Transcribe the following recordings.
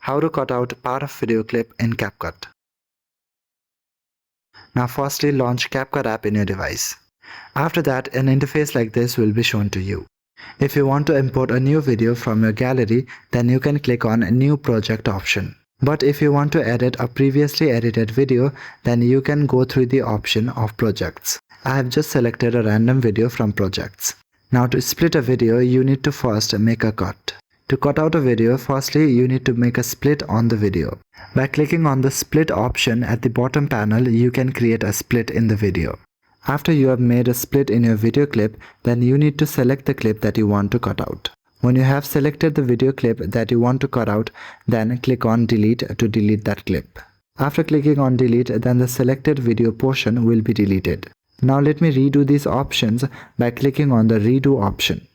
How to cut out part of video clip in CapCut. Now firstly launch CapCut app in your device. After that, an interface like this will be shown to you. If you want to import a new video from your gallery, then you can click on New Project option. But if you want to edit a previously edited video, then you can go through the option of projects. I have just selected a random video from projects. Now to split a video, you need to first make a cut. To cut out a video, firstly you need to make a split on the video. By clicking on the split option at the bottom panel, you can create a split in the video. After you have made a split in your video clip, then you need to select the clip that you want to cut out. When you have selected the video clip that you want to cut out, then click on delete to delete that clip. After clicking on delete, then the selected video portion will be deleted. Now let me redo these options by clicking on the redo option.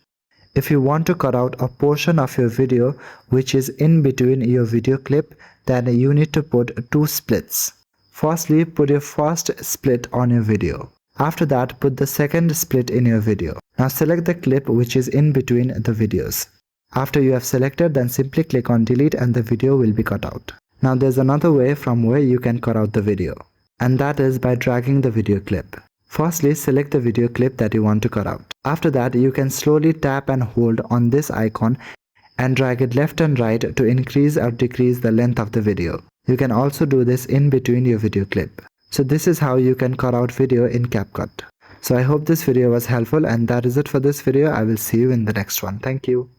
If you want to cut out a portion of your video which is in between your video clip, then you need to put two splits. Firstly, put your first split on your video. After that, put the second split in your video. Now select the clip which is in between the videos. After you have selected, then simply click on delete and the video will be cut out. Now there's another way from where you can cut out the video, and that is by dragging the video clip. Firstly, select the video clip that you want to cut out. After that, you can slowly tap and hold on this icon and drag it left and right to increase or decrease the length of the video. You can also do this in between your video clip. So this is how you can cut out video in CapCut. So I hope this video was helpful, and that is it for this video. I will see you in the next one. Thank you.